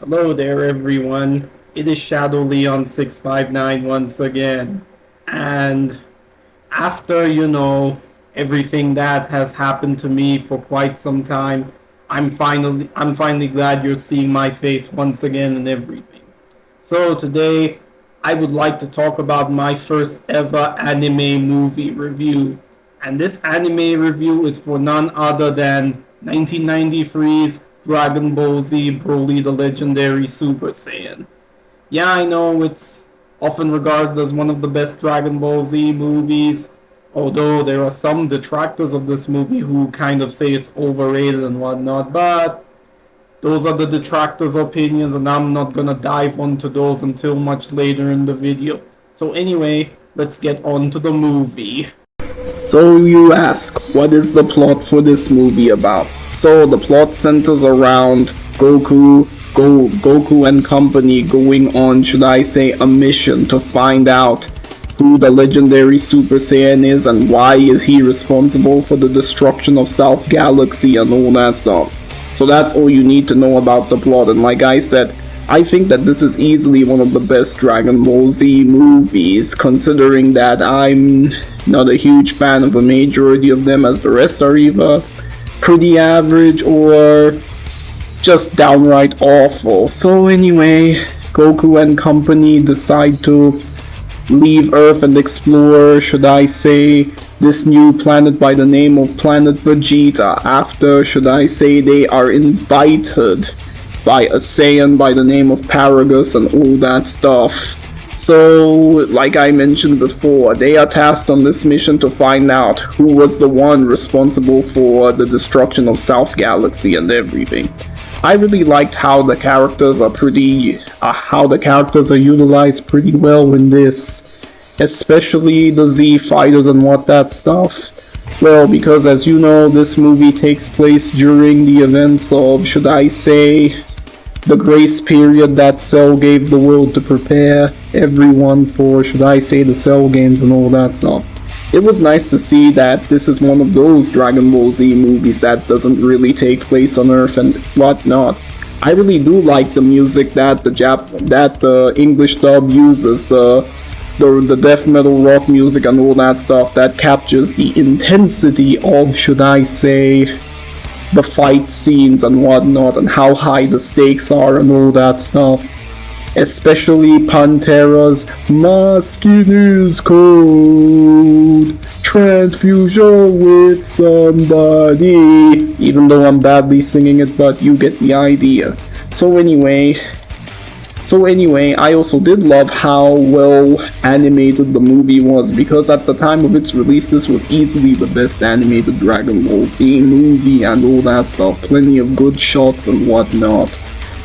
Hello there, everyone. It is Shadow Leon 659 once again. And after, everything that has happened to me for quite some time, I'm finally glad you're seeing my face once again and everything. So today I would like to talk about my first ever anime movie review. And this anime review is for none other than 1993's Dragon Ball Z Broly the Legendary Super Saiyan. Yeah, I know it's often regarded as one of the best Dragon Ball Z movies, although there are some detractors of this movie who kind of say it's overrated and whatnot, but those are the detractors' opinions, and I'm not gonna dive onto those until much later in the video. So anyway, let's get on to the movie. So you ask, what is the plot for this movie about? So the plot centers around Goku and company going on, should I say, a mission to find out who the legendary Super Saiyan is and why is he responsible for the destruction of South Galaxy and all that stuff. So that's all you need to know about the plot, and like I said, I think that this is easily one of the best Dragon Ball Z movies, considering that I'm not a huge fan of a majority of them, as the rest are either pretty average or just downright awful. So anyway, Goku and company decide to leave Earth and explore, should I say, this new planet by the name of Planet Vegeta after, should I say, they are invited by a Saiyan by the name of Paragus and all that stuff. So, like I mentioned before, they are tasked on this mission to find out who was the one responsible for the destruction of South Galaxy and everything. I really liked how the characters are utilized pretty well in this, especially the Z fighters and what that stuff. Well, because as you know, this movie takes place during the events of, should I say, the grace period that Cell gave the world to prepare everyone for, should I say, the Cell games and all that stuff. It was nice to see that this is one of those Dragon Ball Z movies that doesn't really take place on Earth and whatnot. I really do like the music that the English dub uses, the death metal rock music and all that stuff that captures the intensity of, should I say, the fight scenes and whatnot, and how high the stakes are and all that stuff. Especially Pantera's "My skin is cold, transfusion with somebody." Even though I'm badly singing it, but you get the idea. So anyway, I also did love how well animated the movie was, because at the time of its release, this was easily the best animated Dragon Ball Z movie and all that stuff. Plenty of good shots and whatnot.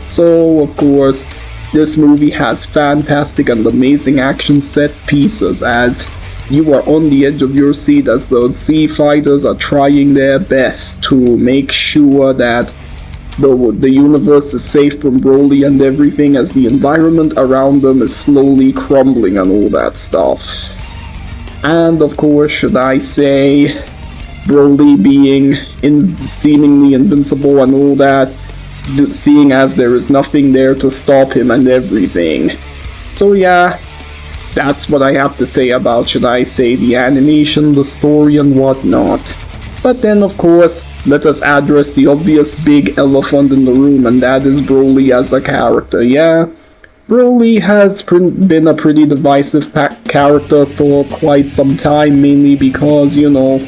So, of course, this movie has fantastic and amazing action set pieces, as you are on the edge of your seat as the Z fighters are trying their best to make sure that the universe is safe from Broly and everything, as the environment around them is slowly crumbling and all that stuff. And of course, should I say, Broly being seemingly invincible and all that, seeing as there is nothing there to stop him and everything. So yeah, that's what I have to say about, should I say, the animation, the story and whatnot. But then, of course, let us address the obvious big elephant in the room, and that is Broly as a character. Yeah, Broly has been a pretty divisive character for quite some time, mainly because,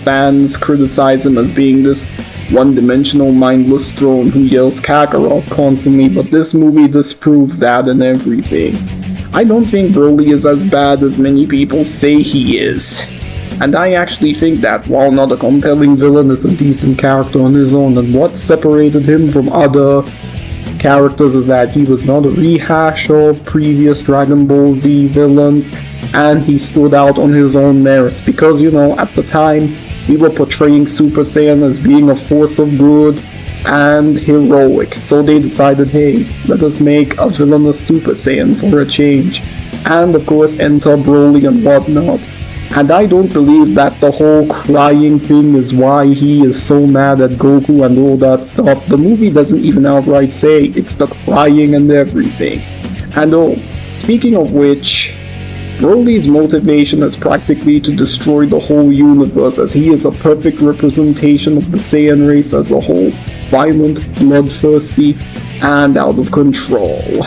fans criticize him as being this one-dimensional mindless drone who yells Kakarot constantly, but this movie disproves that and everything. I don't think Broly is as bad as many people say he is. And I actually think that, while not a compelling villain, is a decent character on his own, and what separated him from other characters is that he was not a rehash of previous Dragon Ball Z villains, and he stood out on his own merits, because, at the time, we were portraying Super Saiyan as being a force of good and heroic, so they decided, hey, let us make a villainous Super Saiyan for a change, and of course enter Broly and whatnot. And I don't believe that the whole crying thing is why he is so mad at Goku and all that stuff. The movie doesn't even outright say it's the crying and everything. And oh, speaking of which, Broly's motivation is practically to destroy the whole universe, as he is a perfect representation of the Saiyan race as a whole. Violent, bloodthirsty, and out of control.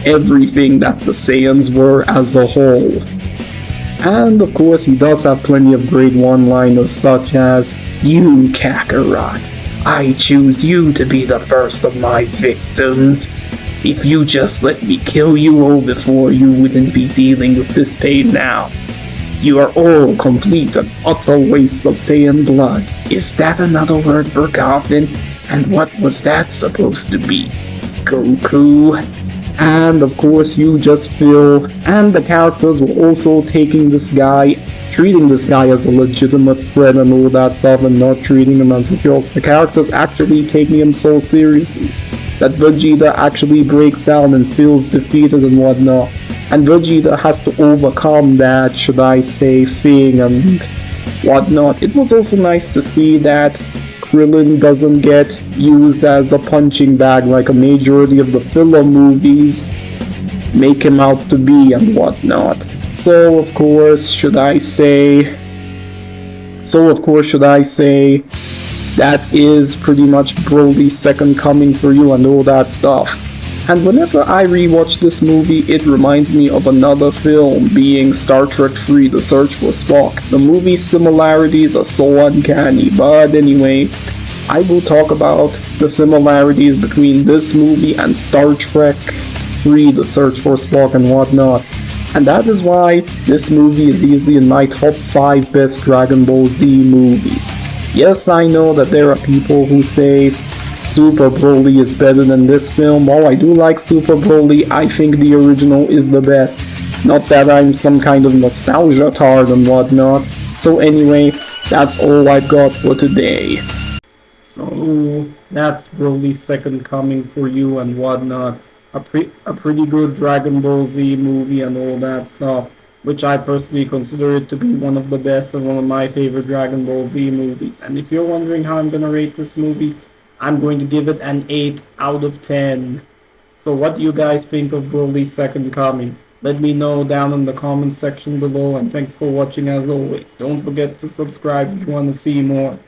Everything that the Saiyans were as a whole. And of course, he does have plenty of great one-liners such as, "You, Kakarot, I choose you to be the first of my victims. If you just let me kill you all before, you wouldn't be dealing with this pain now. You are all complete and utter wastes of Saiyan blood." Is that another word for Goblin? And what was that supposed to be? Goku? And of course, you just feel, and the characters were also taking this guy, treating this guy as a legitimate threat and all that stuff, and not treating him as a joke. The characters actually taking him so seriously that Vegeta actually breaks down and feels defeated and whatnot. And Vegeta has to overcome that, should I say, thing and whatnot. It was also nice to see that Krillin doesn't get used as a punching bag like a majority of the filler movies make him out to be and whatnot. So of course, should I say, that is pretty much Broly's second coming for you and all that stuff. And whenever I rewatch this movie, it reminds me of another film, being Star Trek III: The Search for Spock. The movie's similarities are so uncanny, but anyway, I will talk about the similarities between this movie and Star Trek III: The Search for Spock and whatnot. And that is why this movie is easily in my top 5 best Dragon Ball Z movies. Yes, I know that there are people who say Super Broly is better than this film. While I do like Super Broly, I think the original is the best. Not that I'm some kind of nostalgia tard and whatnot. So anyway, that's all I've got for today. So that's Broly's second coming for you and whatnot. A pretty good Dragon Ball Z movie and all that stuff, which I personally consider it to be one of the best and one of my favorite Dragon Ball Z movies. And if you're wondering how I'm gonna rate this movie, I'm going to give it an 8 out of 10. So what do you guys think of Broly's second coming? Let me know down in the comments section below, and thanks for watching as always. Don't forget to subscribe if you want to see more.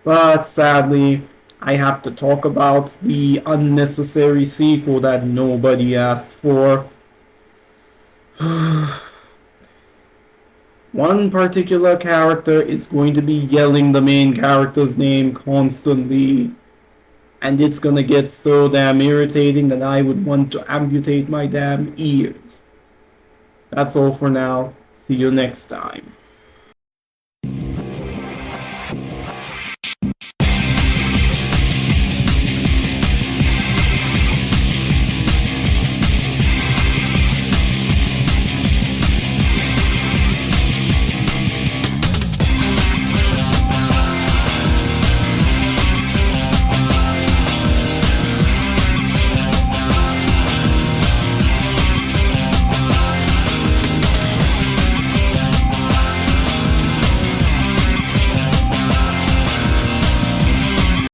But sadly, I have to talk about the unnecessary sequel that nobody asked for. One particular character is going to be yelling the main character's name constantly, and it's gonna get so damn irritating that I would want to amputate my damn ears. That's all for now. See you next time.